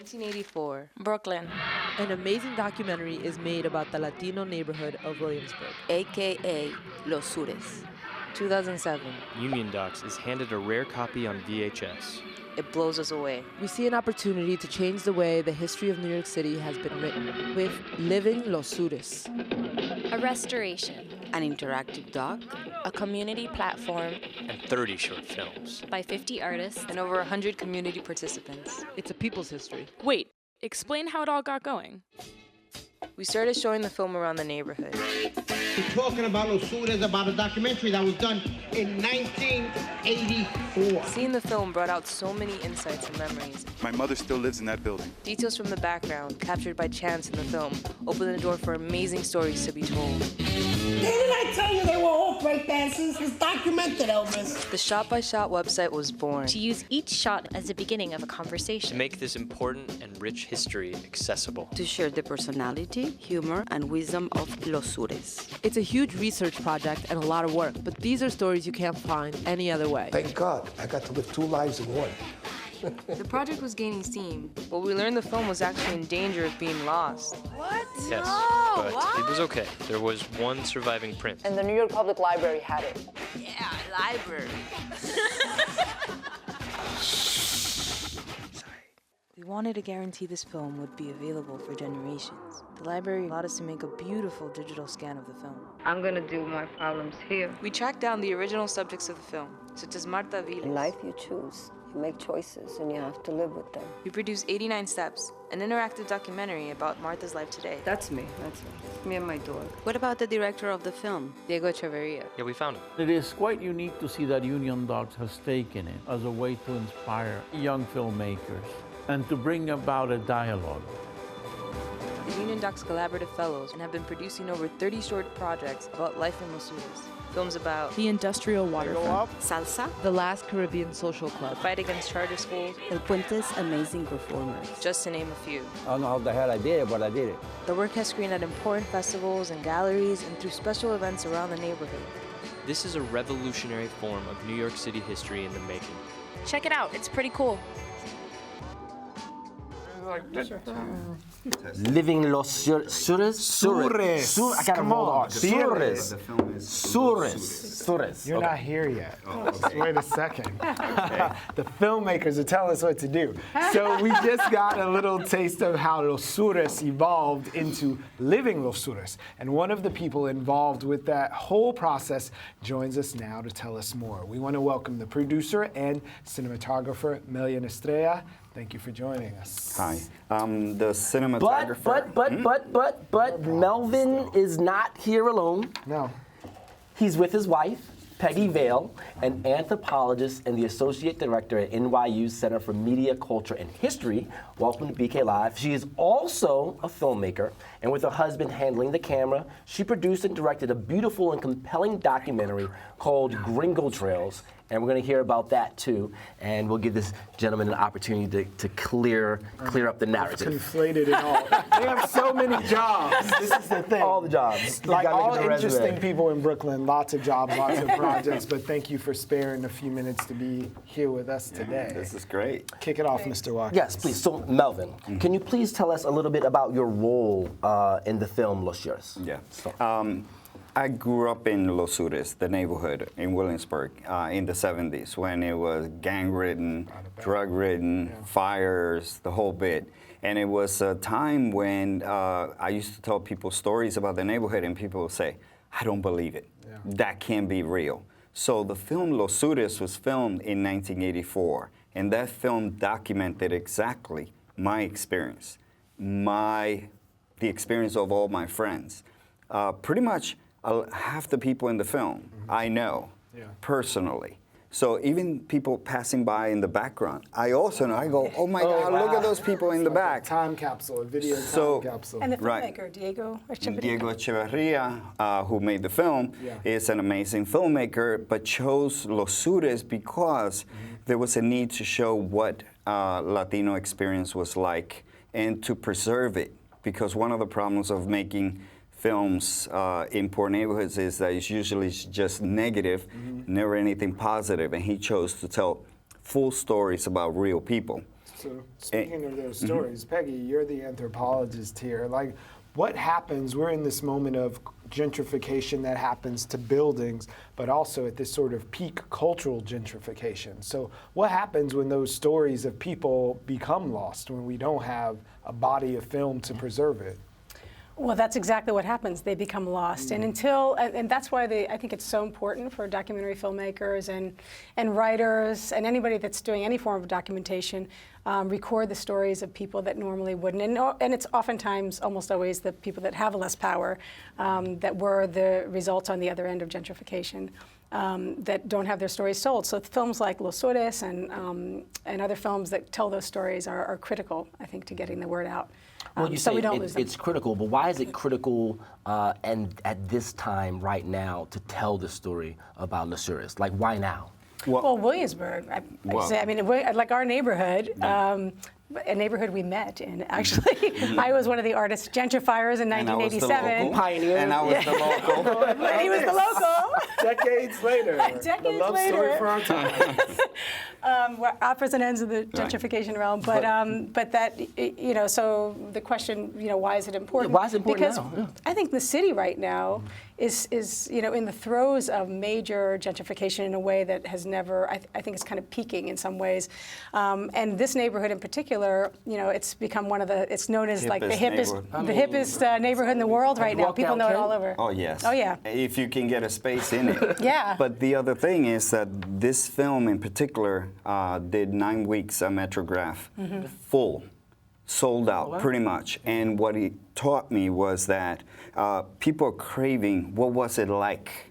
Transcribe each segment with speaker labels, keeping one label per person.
Speaker 1: 1984, Brooklyn.
Speaker 2: An amazing documentary is made about the Latino neighborhood of Williamsburg,
Speaker 1: AKA Los Sures. 2007,
Speaker 3: Union Docs is handed a rare copy on VHS.
Speaker 1: it blows us away.
Speaker 2: We see an opportunity to change the way the history of New York City has been written with Living Los Sures.
Speaker 4: A restoration.
Speaker 1: An interactive doc,
Speaker 4: A community platform
Speaker 3: And 30 short films.
Speaker 4: by 50 artists.
Speaker 1: and over 100 community participants.
Speaker 2: It's a people's history.
Speaker 4: Wait, explain how it all got going.
Speaker 1: We started showing the film around the neighborhood.
Speaker 5: We're talking about Los Sures, about a documentary that was done in 1984.
Speaker 1: Seeing the film brought out so many insights and memories.
Speaker 6: My mother still lives in that building.
Speaker 1: Details from the background, captured by chance in the film, open the door for amazing stories to be told.
Speaker 5: Didn't I tell you they were all break dancers? It's documented, Elvis.
Speaker 1: The shot-by-shot website was born.
Speaker 4: To use each shot as the beginning of a
Speaker 3: To
Speaker 4: conversation.
Speaker 3: make this important and rich history accessible.
Speaker 1: To share the personality, humor, and wisdom of Los Sures.
Speaker 2: It's a huge research project and a lot of work, but these are stories you can't find any other way.
Speaker 7: Thank God, I got to live 2 lives in one.
Speaker 1: The project was gaining steam, but we learned the film was actually in danger of being lost.
Speaker 3: Yes, but it was okay. There was one surviving print.
Speaker 1: And the New York Public Library had it.
Speaker 2: Yeah, library.
Speaker 1: We wanted to guarantee this film would be available for generations. The library allowed us to make a beautiful digital scan of the film.
Speaker 8: I'm gonna do my problems here.
Speaker 1: We tracked down the original subjects of the film, such as Marta
Speaker 8: In
Speaker 1: Viles.
Speaker 8: life you choose, you make choices, and you have to live with them.
Speaker 1: We produced 89 Steps, an interactive documentary about Martha's life today.
Speaker 8: That's me, me and my dog.
Speaker 1: What about the director of the film, Diego Echeverria?
Speaker 3: Yeah, we found it.
Speaker 9: It is quite unique to see that Union Docs has taken it as a way to inspire young filmmakers and to bring about a dialogue.
Speaker 1: The Union Docs Collaborative Fellows and have been producing over 30 short projects about life in Los Sures. Films about
Speaker 2: The Industrial Waterfront,
Speaker 1: salsa,
Speaker 2: the Last Caribbean Social
Speaker 1: the
Speaker 2: Club,
Speaker 1: fight against charter schools,
Speaker 8: El Puente's amazing performers.
Speaker 1: just to name a few.
Speaker 10: I don't know how the hell I did it, but I did it.
Speaker 1: The work has screened at important festivals and galleries and through special events around the neighborhood.
Speaker 3: This is a revolutionary form of New York City history in the making.
Speaker 4: Check it out, it's pretty cool.
Speaker 10: Living Los Sures? I gotta roll on. Sures.
Speaker 11: You're not here yet. Wait a second. The filmmakers are telling us what to do. So we just got a little taste of how Los Sures evolved into Living Los Sures. And one of the people involved with that whole process joins us now to tell us more. We want to welcome the producer and cinematographer, Melvin Estrella. Thank you for joining us.
Speaker 10: Hi.
Speaker 12: The cinematographer.
Speaker 10: But Melvin is not here alone.
Speaker 11: No.
Speaker 10: He's with his wife, Pegi Vail, an anthropologist and the associate director at NYU's Center for Media, Culture, and History. Welcome to BK Live. She is also a filmmaker, and with her husband handling the camera, she produced and directed a beautiful and compelling documentary called Gringo Trails. And we're going to hear about that too, and we'll give this gentleman an opportunity to clear up the narrative.
Speaker 11: Conflated and all. They have so many jobs. This is the thing.
Speaker 10: All the jobs.
Speaker 11: Like all interesting people in Brooklyn, lots of jobs, lots of projects, but thank you for sparing a few minutes to be here with us today.
Speaker 12: This is great.
Speaker 11: Kick it off, Mr. Watkins.
Speaker 10: Yes, please. So, Melvin, can you please tell us a little bit about your role in the film Los Sures?
Speaker 12: Yeah. I grew up in Los Sures, the neighborhood in Williamsburg, in the 70s when it was gang-ridden, drug-ridden, fires, the whole bit. And it was a time when I used to tell people stories about the neighborhood and people would say, I don't believe it. Yeah. That can't be real. So the film Los Sures was filmed in 1984, and that film documented exactly my experience, the experience of all my friends. Pretty much half the people in the film I know personally. So even people passing by in the background, I also know. I go, oh my God, look at those people in the back.
Speaker 11: Time capsule, a video time capsule.
Speaker 8: And the filmmaker, Diego Echeverria.
Speaker 12: Diego Echeverria, who made the film, is an amazing filmmaker, but chose Los Sures because there was a need to show what Latino experience was like and to preserve it. Because one of the problems of making films in poor neighborhoods is that it's usually just negative, never anything positive, and he chose to tell full stories about real people.
Speaker 11: So speaking of those stories, Peggy, you're the anthropologist here. Like, what happens? We're in this moment of gentrification that happens to buildings, but also at this sort of peak cultural gentrification. So what happens when those stories of people become lost, when we don't have a body of film to preserve it?
Speaker 6: Well, that's exactly what happens. They become lost. And that's why I think it's so important for documentary filmmakers and writers and anybody that's doing any form of documentation, record the stories of people that normally wouldn't. And it's oftentimes, almost always, the people that have less power that were the results on the other end of gentrification. That don't have their stories told. So films like Los Sures and other films that tell those stories are critical, I think, to getting the word out.
Speaker 10: Well, you
Speaker 6: so
Speaker 10: say
Speaker 6: we don't lose them.
Speaker 10: it's critical, but why is it critical and at this time, right now, to tell the story about Los Sures? Like, why now?
Speaker 6: Well, Williamsburg, I mean, like our neighborhood, a neighborhood we met in, actually. I was one of the artist gentrifiers in 1987.
Speaker 10: Pioneer.
Speaker 12: And I was the local.
Speaker 6: He was the local.
Speaker 11: Decades later. The love story for our time.
Speaker 6: Opposite ends of the gentrification realm, but that, so the question, why is it important?
Speaker 10: Yeah, why is it important
Speaker 6: because
Speaker 10: now? Yeah.
Speaker 6: I think the city right now is in the throes of major gentrification in a way that has never, I think it's kind of peaking in some ways. And this neighborhood in particular, it's become one of it's known as like the hippest neighborhood in the world right now. People know it all over.
Speaker 12: Oh, yes.
Speaker 6: Oh, yeah.
Speaker 12: If you can get a space in it.
Speaker 6: Yeah.
Speaker 12: But the other thing is that this film in particular did 9 weeks at Metrograph, full, sold out pretty much. And what it taught me was that people are craving what was it like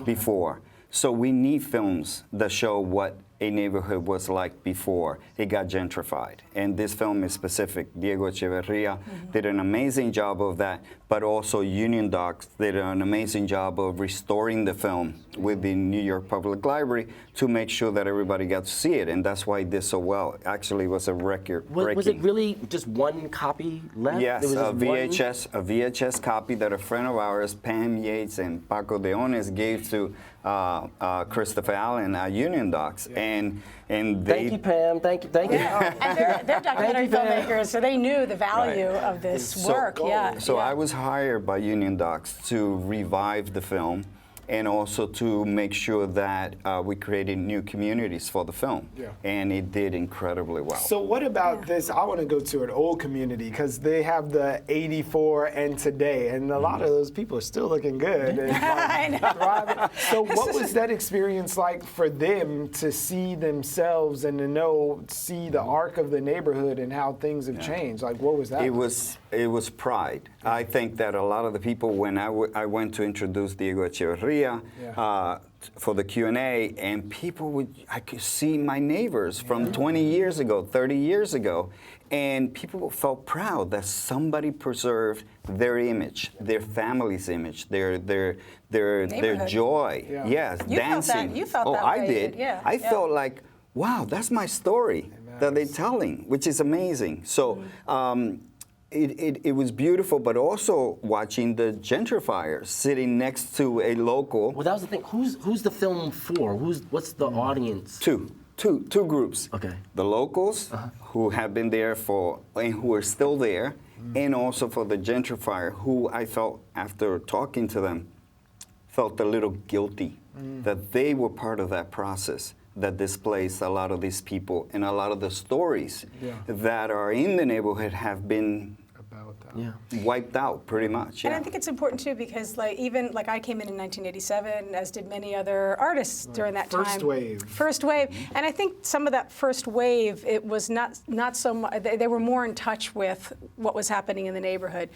Speaker 12: before. So we need films that show what a neighborhood was like before it got gentrified. And this film is specific. Diego Echeverria did an amazing job of that, but also Union Docs did an amazing job of restoring the film with the New York Public Library to make sure that everybody got to see it, and that's why it did so well. Actually, it was a record breaking.
Speaker 10: Was it really just one copy left?
Speaker 12: Yes, a VHS copy that a friend of ours, Pam Yates and Paco Deones, gave to Christopher Allen at Union Docs, and they.
Speaker 10: Thank you, Pam. Thank you.
Speaker 6: And they're documentary filmmakers, so they knew the value of this work.
Speaker 12: So I was hired by Union Docs to revive the film, and also to make sure that we created new communities for the film. And it did incredibly well.
Speaker 11: So what about this? I want to go to an old community because they have the 84 and today, and a lot of those people are still looking good. And
Speaker 6: I know.
Speaker 11: thriving. So what was that experience like for them to see themselves and to see the arc of the neighborhood and how things have changed? Like, what was that?
Speaker 12: It was pride. I think that a lot of the people, when I went to introduce Diego Echeverria for the Q&A, and people I could see my neighbors from 20 years ago, 30 years ago, and people felt proud that somebody preserved their image, their family's image, their joy. Yes, dancing.
Speaker 6: You felt that
Speaker 12: I
Speaker 6: way.
Speaker 12: did. I felt like, wow, that's my story that they're telling, which is amazing. So. It was beautiful, but also watching the gentrifiers sitting next to a local.
Speaker 10: Well, that was the thing. Who's the film for? What's the audience?
Speaker 12: Two groups. Okay. The locals who have been there and who are still there, and also for the gentrifier who I felt after talking to them felt a little guilty that they were part of that process that displaced a lot of these people, and a lot of the stories that are in the neighborhood have been wiped out pretty much.
Speaker 6: And I think it's important too because even I came in 1987, as did many other artists during that time. First wave. And I think some of that first wave, it was not so much, they were more in touch with what was happening in the neighborhood.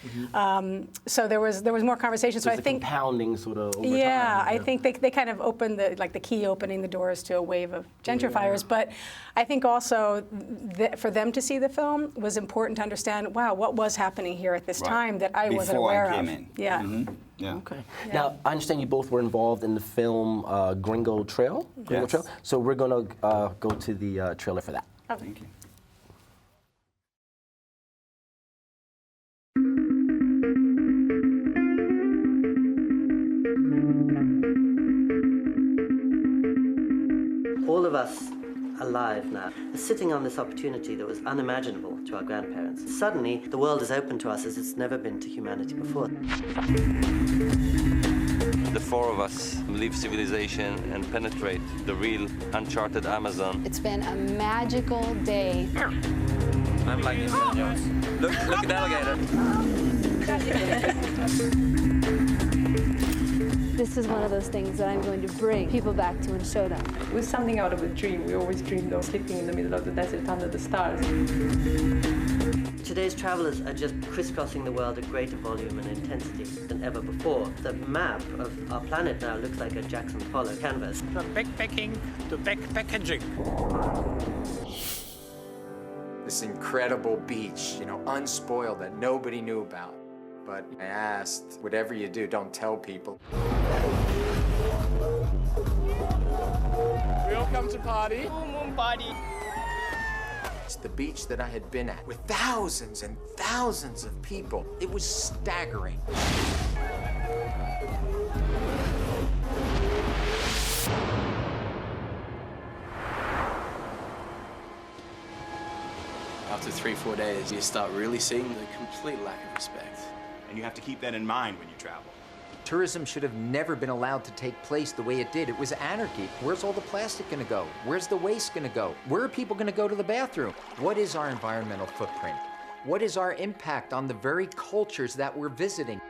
Speaker 6: So there was more conversation. So I think
Speaker 10: compounding sort of over time.
Speaker 6: I think they kind of opened the key opening the doors to a wave of gentrifiers. But I think also for them to see the film was important to understand, wow, what was happening here at this time that I wasn't aware of.
Speaker 12: Yeah.
Speaker 10: Okay. Now, I understand you both were involved in the film Gringo Trail. Trail. So we're going to go to the trailer for that.
Speaker 6: Oh, thank you.
Speaker 13: All of us alive now. We're sitting on this opportunity that was unimaginable to our grandparents. Suddenly, the world is open to us as it's never been to humanity before.
Speaker 14: The four of us leave civilization and penetrate the real uncharted Amazon.
Speaker 15: It's been a magical day.
Speaker 14: I'm like Indiana Jones. Look at the alligator.
Speaker 15: This is one of those things that I'm going to bring people back to and show them.
Speaker 16: It was something out of a dream. We always dreamed of sleeping in the middle of the desert under the stars.
Speaker 13: Today's travelers are just crisscrossing the world at greater volume and intensity than ever before. The map of our planet now looks like a Jackson Pollock canvas.
Speaker 17: From backpacking to backpackaging.
Speaker 18: This incredible beach, unspoiled, that nobody knew about. But I asked, whatever you do, don't tell people.
Speaker 17: We all come to party. Full moon party.
Speaker 18: It's the beach that I had been at with thousands and thousands of people. It was staggering.
Speaker 19: After 3-4 days, you start really seeing the complete lack of respect.
Speaker 20: And you have to keep that in mind when you travel.
Speaker 18: Tourism should have never been allowed to take place the way it did. It was anarchy. Where's all the plastic gonna go? Where's the waste gonna go? Where are people gonna go to the bathroom? What is our environmental footprint? What is our impact on the very cultures that we're visiting?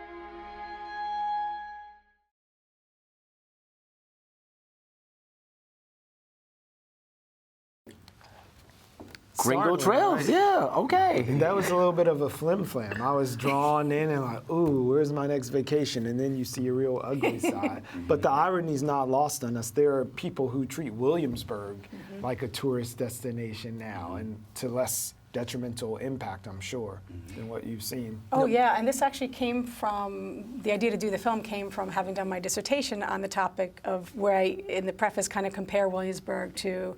Speaker 10: Gringo Trails, yeah, okay.
Speaker 11: And that was a little bit of a flim-flam. I was drawn in and like, ooh, where's my next vacation? And then you see a real ugly side. But the irony's not lost on us. There are people who treat Williamsburg like a tourist destination now, and to less detrimental impact, I'm sure, than what you've seen.
Speaker 6: Oh yeah, and this actually came from, the idea to do the film came from having done my dissertation on the topic of where I, in the preface, kind of compare Williamsburg to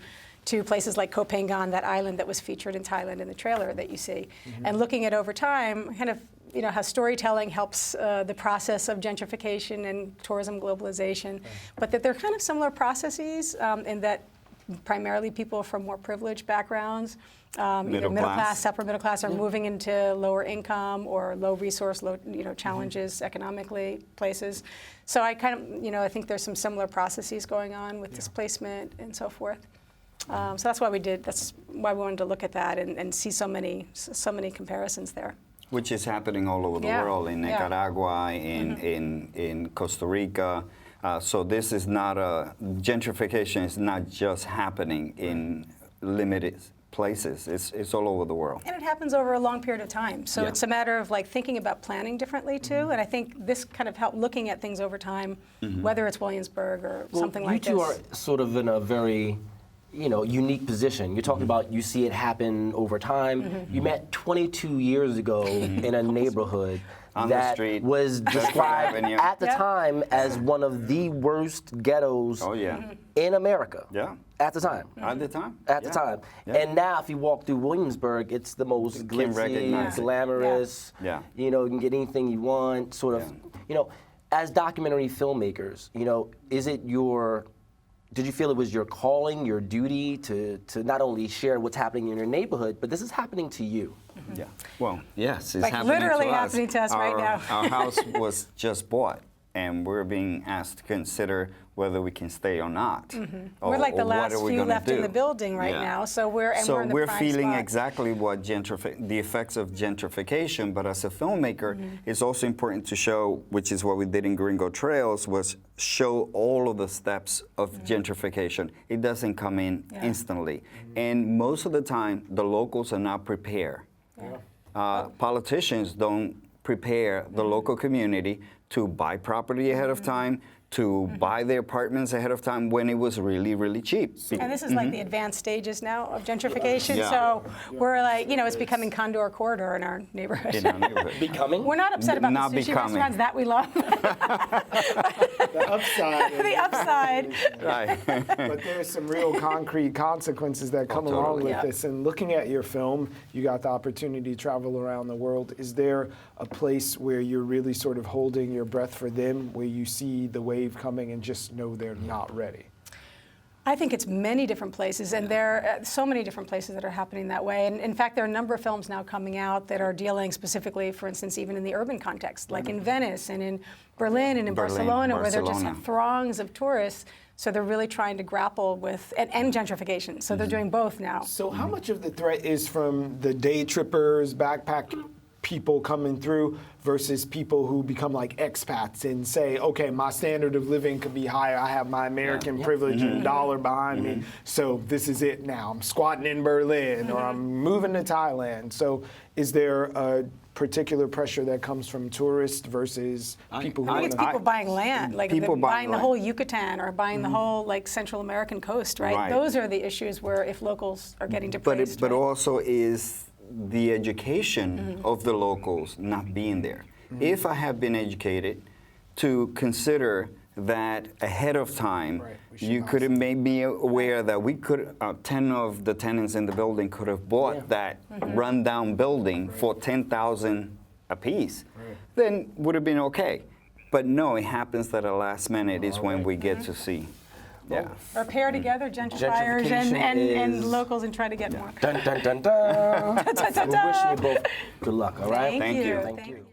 Speaker 6: places like Koh Phangan, that island that was featured in Thailand in the trailer that you see. And looking at over time, kind of, how storytelling helps the process of gentrification and tourism globalization, but that they're kind of similar processes in that primarily people from more privileged backgrounds, either middle class, upper middle class, are moving into lower income or low resource, low challenges economically places. So I kind of, I think there's some similar processes going on with displacement and so forth. So that's why we did. That's why we wanted to look at that and see so many comparisons there.
Speaker 12: Which is happening all over the world, in Nicaragua, in Costa Rica. So this is not gentrification is not just happening in limited places. It's all over the world.
Speaker 6: And it happens over a long period of time. So it's a matter of like thinking about planning differently too. And I think this kind of helped looking at things over time, whether it's Williamsburg or something like this.
Speaker 10: You two are sort of in a very unique position. You're talking about you see it happen over time. You met 22 years ago in a neighborhood that was described at the time as one of the worst ghettos in America. At the time.
Speaker 12: At the time.
Speaker 10: At the time. And now if you walk through Williamsburg, it's the most glitzy, glamorous, you can get anything you want, sort of, as documentary filmmakers, is it did you feel it was your calling, your duty to not only share what's happening in your neighborhood, but this is happening to you?
Speaker 12: Yeah. Well, yes, it's
Speaker 6: like
Speaker 12: happening
Speaker 6: literally
Speaker 12: to us.
Speaker 6: happening to us right now.
Speaker 12: Our house was just bought, and we're being asked to consider whether we can stay or not.
Speaker 6: We're like the last few left in the building right now, so we're in the prime
Speaker 12: feeling
Speaker 6: spot.
Speaker 12: exactly what the effects of gentrification. But as a filmmaker, it's also important to show, which is what we did in Gringo Trails, was show all of the steps of gentrification. It doesn't come in instantly, and most of the time, the locals are not prepared. Politicians don't prepare the local community to buy property ahead of time, to buy their apartments ahead of time when it was really, really cheap.
Speaker 6: And this is like the advanced stages now of gentrification. So we're like, it's becoming Condor Corridor in our neighborhood.
Speaker 10: Becoming?
Speaker 6: We're not upset about the sushi restaurants that we love.
Speaker 11: The upside.
Speaker 6: The upside.
Speaker 12: Right.
Speaker 11: But there's some real concrete consequences that come along with this. And looking at your film, you got the opportunity to travel around the world. Is there a place where you're really sort of holding your breath for them, where you see the wave coming and just know they're not ready?
Speaker 6: I think it's many different places, and there are so many different places that are happening that way. And in fact, there are a number of films now coming out that are dealing specifically, for instance, even in the urban context, like in Venice and in Berlin and in Barcelona, where they're just have throngs of tourists. So they're really trying to grapple with, and gentrification. So they're doing both now.
Speaker 11: So how much of the threat is from the day trippers, backpack people coming through versus people who become like expats and say, okay, my standard of living could be higher. I have my American privilege and dollar behind me. So this is it now. I'm squatting in Berlin or I'm moving to Thailand. So is there a particular pressure that comes from tourists versus people who
Speaker 6: I think it's people buying land, like buying the whole Yucatan or buying the whole like Central American coast, right? Those are the issues where if locals are getting depressed.
Speaker 12: But also is the education of the locals not being there. If I have been educated to consider that ahead of time, you could have made me aware that we could, 10 of the tenants in the building could have bought that rundown building for $10,000 a piece, then would have been okay. But no, it happens that at the last minute is when we get to see. Yeah.
Speaker 6: Or pair together, gentrifiers and locals, and try to get more.
Speaker 10: Dun, dun, dun, dun. We're wishing you both good luck, all right?
Speaker 6: Thank you.
Speaker 10: Thank you.